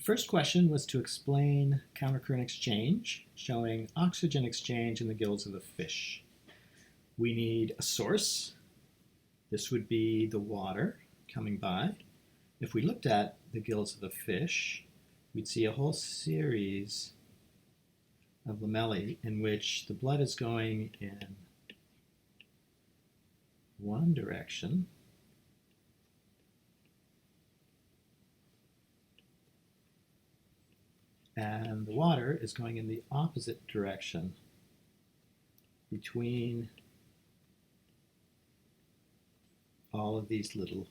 The first question was to explain countercurrent exchange, showing oxygen exchange in the gills of the fish. We need a source. This would be the water coming by. If we looked at the gills of the fish, we'd see a whole series of lamellae in which the blood is going in one direction and the water is going in the opposite direction between all of these little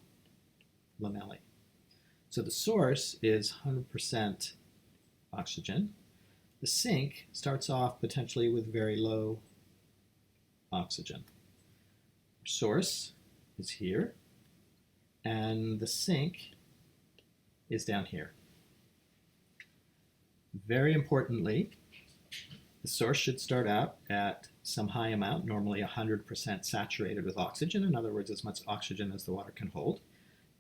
lamellae. So the source is 100% oxygen. The sink starts off potentially with very low oxygen. Our source is here, and the sink is down here. Very importantly, the source should start out at some high amount, normally 100% saturated with oxygen, in other words, as much oxygen as the water can hold.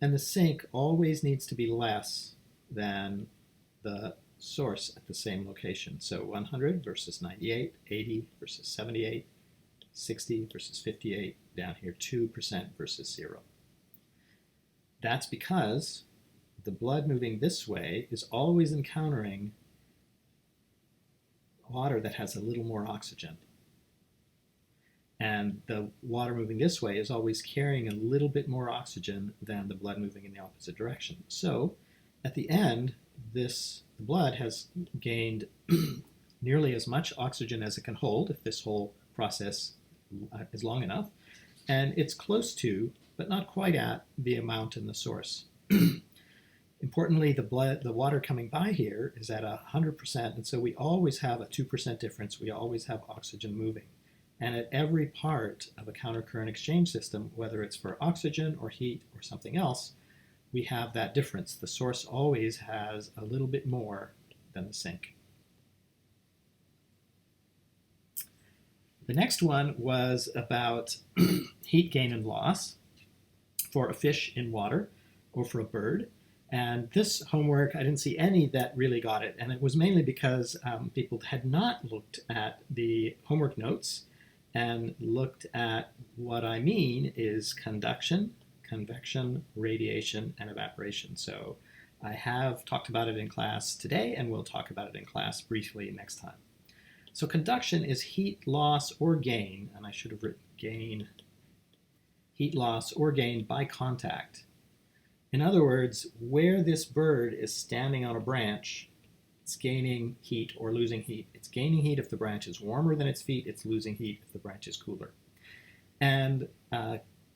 And the sink always needs to be less than the source at the same location. So 100 versus 98, 80 versus 78, 60 versus 58, down here 2% versus 0. That's because the blood moving this way is always encountering water that has a little more oxygen. And the water moving this way is always carrying a little bit more oxygen than the blood moving in the opposite direction. So at the end, the blood has gained nearly as much oxygen as it can hold if this whole process is long enough. And it's close to, but not quite at, the amount in the source. Importantly, the water coming by here is at 100%, and so we always have a 2% difference. We always have oxygen moving. And at every part of a countercurrent exchange system, whether it's for oxygen or heat or something else, we have that difference. The source always has a little bit more than the sink. The next one was about heat gain and loss for a fish in water or for a bird. And this homework, I didn't see any that really got it. And it was mainly because people had not looked at the homework notes and looked at what I mean is conduction, convection, radiation, and evaporation. So I have talked about it in class today, and we'll talk about it in class briefly next time. So conduction is heat loss or gain, and I should have written gain, heat loss or gain by contact. In other words, where this bird is standing on a branch, it's gaining heat or losing heat. It's gaining heat if the branch is warmer than its feet. It's losing heat if the branch is cooler. And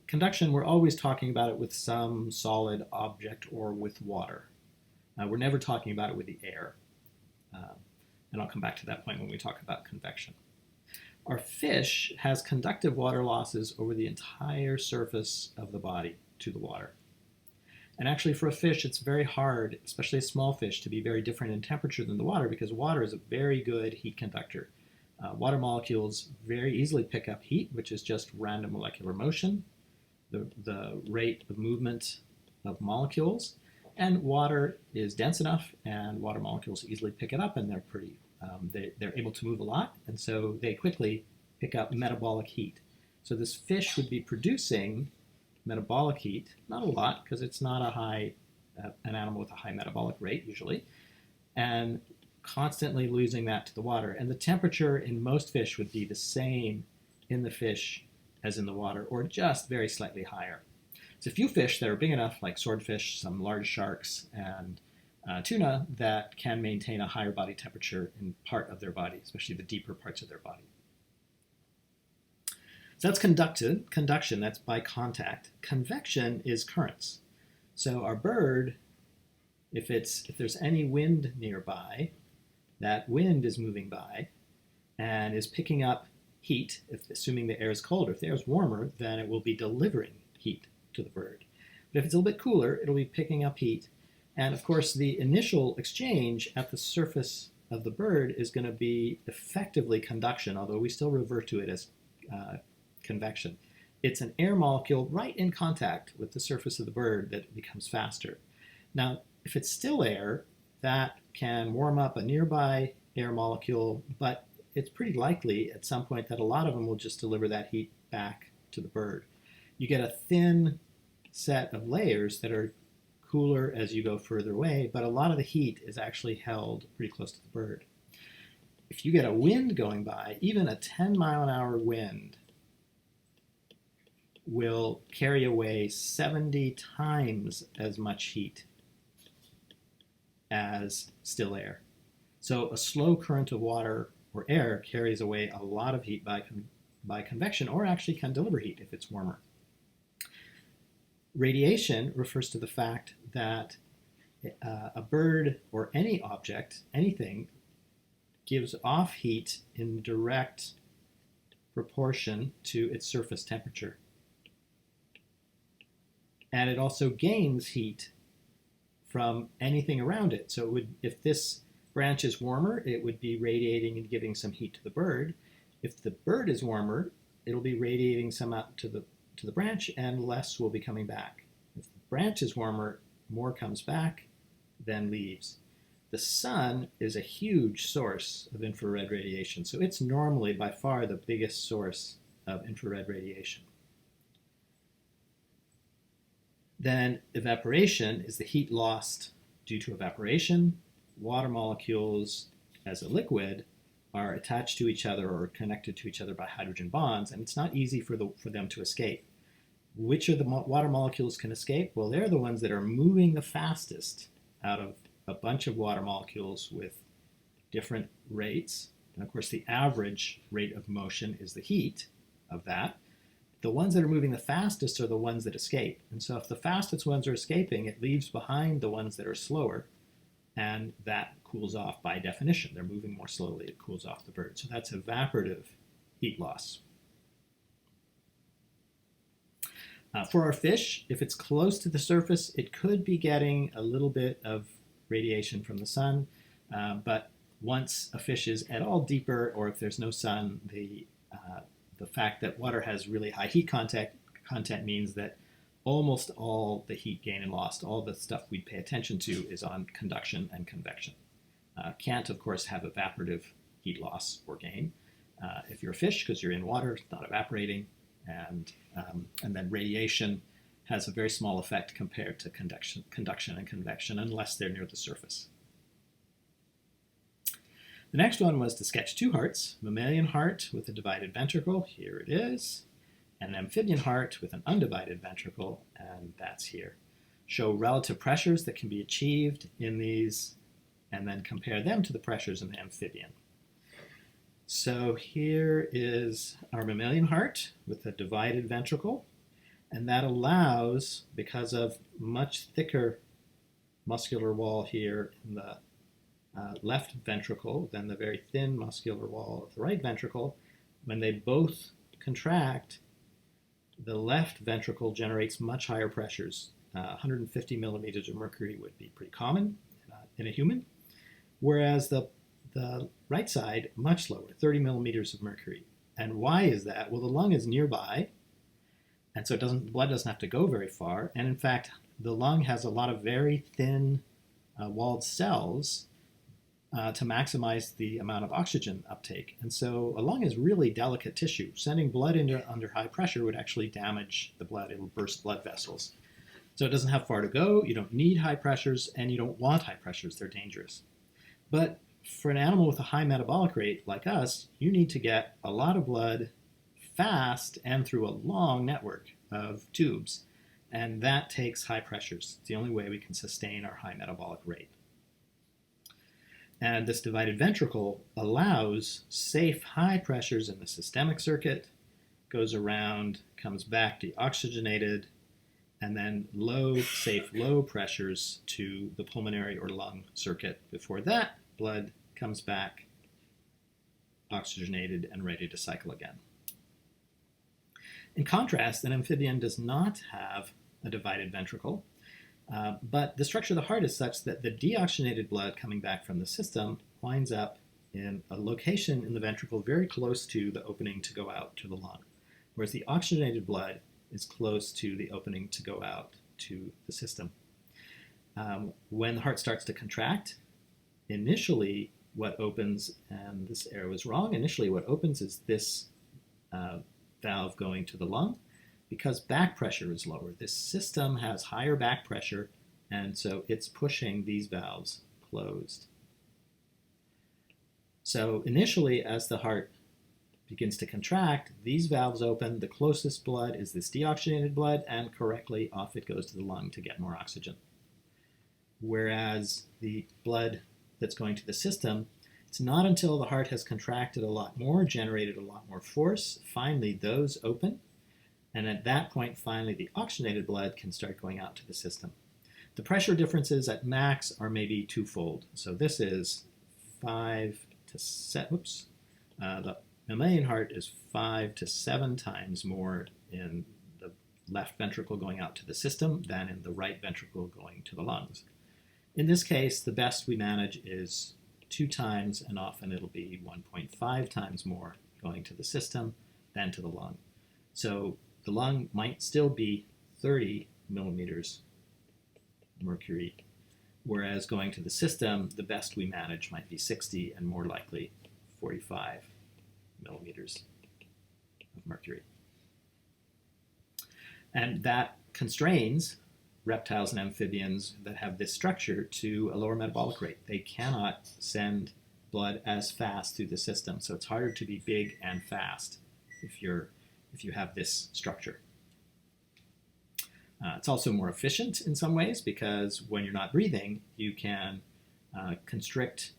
conduction, we're always talking about it with some solid object or with water. We're never talking about it with the air. And I'll come back to that point when we talk about convection. Our fish has conductive water losses over the entire surface of the body to the water. And actually for a fish, it's very hard, especially a small fish, to be very different in temperature than the water because water is a very good heat conductor. Water molecules very easily pick up heat, which is just random molecular motion, the rate of movement of molecules. And water is dense enough, and water molecules easily pick it up, and they're able to move a lot, and so they quickly pick up metabolic heat. So this fish would be producing metabolic heat, not a lot because it's not an animal with a high metabolic rate usually, and constantly losing that to the water. And the temperature in most fish would be the same in the fish as in the water, or just very slightly higher. There's a few fish that are big enough, like swordfish, some large sharks, and tuna, that can maintain a higher body temperature in part of their body, especially the deeper parts of their body. So that's conduction, that's by contact. Convection is currents. So our bird, if there's any wind nearby, that wind is moving by and is picking up heat, assuming the air is colder. If the air is warmer, then it will be delivering heat to the bird. But if it's a little bit cooler, it'll be picking up heat. And of course, the initial exchange at the surface of the bird is going to be effectively conduction, although we still refer to it as convection. It's an air molecule right in contact with the surface of the bird that becomes faster. Now, if it's still air, that can warm up a nearby air molecule, but it's pretty likely at some point that a lot of them will just deliver that heat back to the bird. You get a thin set of layers that are cooler as you go further away, but a lot of the heat is actually held pretty close to the bird. If you get a wind going by, even a 10-mile-an-hour wind will carry away 70 times as much heat as still air. So a slow current of water or air carries away a lot of heat by convection, or actually can deliver heat if it's warmer. Radiation refers to the fact that a bird or any object, anything, gives off heat in direct proportion to its surface temperature. And it also gains heat from anything around it. So it would, if this branch is warmer, it would be radiating and giving some heat to the bird. If the bird is warmer, it'll be radiating some out to the branch, and less will be coming back. If the branch is warmer, more comes back than leaves. The sun is a huge source of infrared radiation, so it's normally by far the biggest source of infrared radiation. Then evaporation is the heat lost due to evaporation. Water molecules as a liquid are attached to each other or connected to each other by hydrogen bonds, and it's not easy for them to escape. Which of the water molecules can escape? Well, they're the ones that are moving the fastest out of a bunch of water molecules with different rates. And of course, the average rate of motion is the heat of that. The ones that are moving the fastest are the ones that escape. And so if the fastest ones are escaping, it leaves behind the ones that are slower, and that cools off by definition. They're moving more slowly, it cools off the bird. So that's evaporative heat loss. For our fish, if it's close to the surface, it could be getting a little bit of radiation from the sun, but once a fish is at all deeper, or if there's no sun, the fact that water has really high heat content means that almost all the heat gain and lost, all the stuff we'd pay attention to, is on conduction and convection. Can't, of course, have evaporative heat loss or gain. If you're a fish, because you're in water, it's not evaporating, and then radiation has a very small effect compared to conduction and convection, unless they're near the surface. The next one was to sketch two hearts: mammalian heart with a divided ventricle, here it is, and an amphibian heart with an undivided ventricle, and that's here. Show relative pressures that can be achieved in these, and then compare them to the pressures in the amphibian. So here is our mammalian heart with a divided ventricle, and that allows, because of much thicker muscular wall here in the left ventricle than the very thin muscular wall of the right ventricle, when they both contract, the left ventricle generates much higher pressures. 150 millimeters of mercury would be pretty common in a human, whereas the right side, much lower, 30 millimeters of mercury. And why is that? Well, the lung is nearby, and so blood doesn't have to go very far. And in fact, the lung has a lot of very thin walled cells to maximize the amount of oxygen uptake. And so a lung is really delicate tissue. Sending blood under high pressure would actually damage the blood. It will burst blood vessels. So it doesn't have far to go. You don't need high pressures, and you don't want high pressures. They're dangerous. But for an animal with a high metabolic rate like us, you need to get a lot of blood fast and through a long network of tubes. And that takes high pressures. It's the only way we can sustain our high metabolic rate. And this divided ventricle allows safe high pressures in the systemic circuit, goes around, comes back deoxygenated, and then safe low pressures to the pulmonary or lung circuit. Before that, blood comes back oxygenated and ready to cycle again. In contrast, an amphibian does not have a divided ventricle, but the structure of the heart is such that the deoxygenated blood coming back from the system winds up in a location in the ventricle very close to the opening to go out to the lung, whereas the oxygenated blood is close to the opening to go out to the system. When the heart starts to contract, initially what opens, and this arrow is wrong, initially what opens is this valve going to the lung because back pressure is lower. This system has higher back pressure, and so it's pushing these valves closed. So initially, as the heart begins to contract, these valves open, the closest blood is this deoxygenated blood, and correctly off it goes to the lung to get more oxygen. Whereas the blood that's going to the system, it's not until the heart has contracted a lot more, generated a lot more force, finally those open, and at that point, finally the oxygenated blood can start going out to the system. The pressure differences at max are maybe twofold. So this is 5 to 7, the mammalian heart is 5 to 7 times more in the left ventricle going out to the system than in the right ventricle going to the lungs. In this case, the best we manage is 2 times, and often it'll be 1.5 times more going to the system than to the lung. So the lung might still be 30 millimeters mercury, whereas going to the system, the best we manage might be 60 and more likely 45 millimeters of mercury. And that constrains reptiles and amphibians that have this structure to a lower metabolic rate. They cannot send blood as fast through the system, so it's harder to be big and fast if you have this structure. It's also more efficient in some ways because when you're not breathing, you can constrict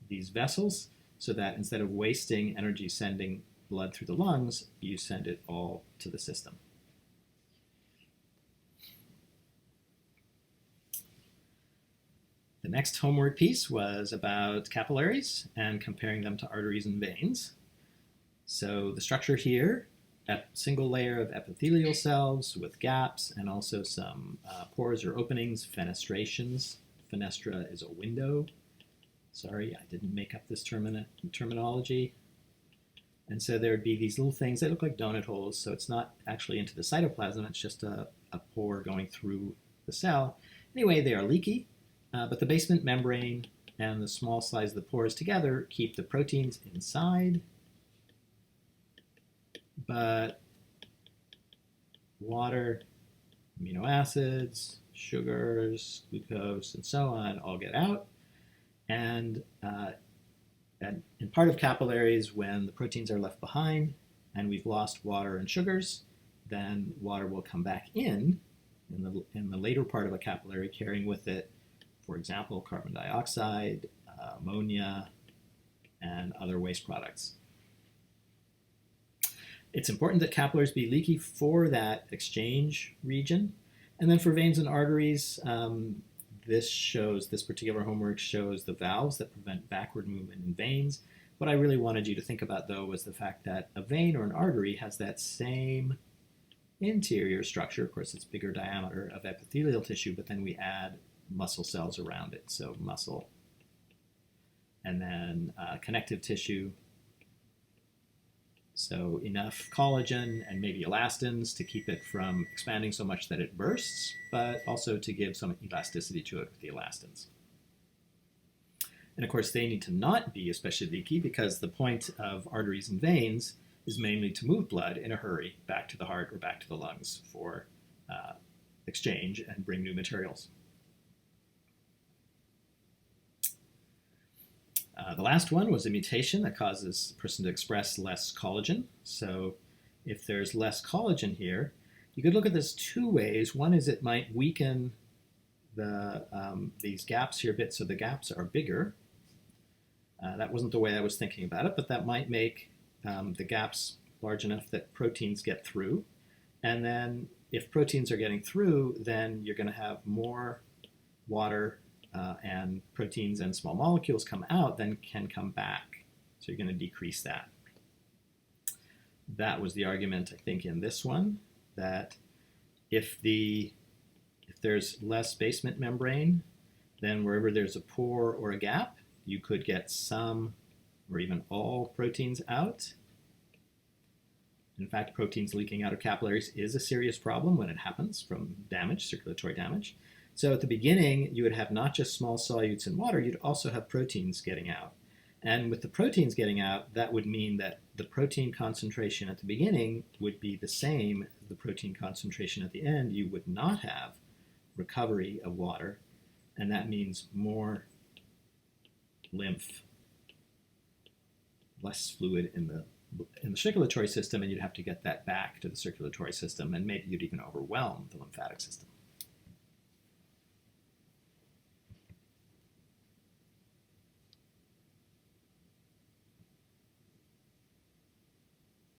these vessels so that instead of wasting energy sending blood through the lungs, you send it all to the system. The next homework piece was about capillaries and comparing them to arteries and veins. So the structure here, a single layer of epithelial cells with gaps and also some pores or openings, fenestrations. Fenestra is a window. Sorry, I didn't make up this terminology. And so there would be these little things that look like donut holes, so it's not actually into the cytoplasm, it's just a pore going through the cell. Anyway, they are leaky, but the basement membrane and the small size of the pores together keep the proteins inside. But water, amino acids, sugars, glucose, and so on all get out. And in part of capillaries, when the proteins are left behind and we've lost water and sugars, then water will come back in the later part of a capillary, carrying with it, for example, carbon dioxide, ammonia, and other waste products. It's important that capillaries be leaky for that exchange region. And then for veins and arteries, this particular homework shows the valves that prevent backward movement in veins. What I really wanted you to think about, though, was the fact that a vein or an artery has that same interior structure. Of course, it's bigger diameter of epithelial tissue, but then we add muscle cells around it. So muscle, and then connective tissue. So enough collagen and maybe elastins to keep it from expanding so much that it bursts, but also to give some elasticity to it with the elastins. And of course, they need to not be especially leaky because the point of arteries and veins is mainly to move blood in a hurry back to the heart or back to the lungs for exchange and bring new materials. The last one was a mutation that causes a person to express less collagen. So if there's less collagen here, you could look at this 2 ways. One is it might weaken these gaps here a bit, so the gaps are bigger. That wasn't the way I was thinking about it, but that might make the gaps large enough that proteins get through. And then if proteins are getting through, then you're going to have more water and proteins and small molecules come out, then can come back. So you're going to decrease that. That was the argument, I think, in this one, that if there's less basement membrane, then wherever there's a pore or a gap, you could get some or even all proteins out. In fact, proteins leaking out of capillaries is a serious problem when it happens from damage, circulatory damage. So at the beginning, you would have not just small solutes in water, you'd also have proteins getting out. And with the proteins getting out, that would mean that the protein concentration at the beginning would be the same as the protein concentration at the end. You would not have recovery of water, and that means more lymph, less fluid in the circulatory system, and you'd have to get that back to the circulatory system, and maybe you'd even overwhelm the lymphatic system.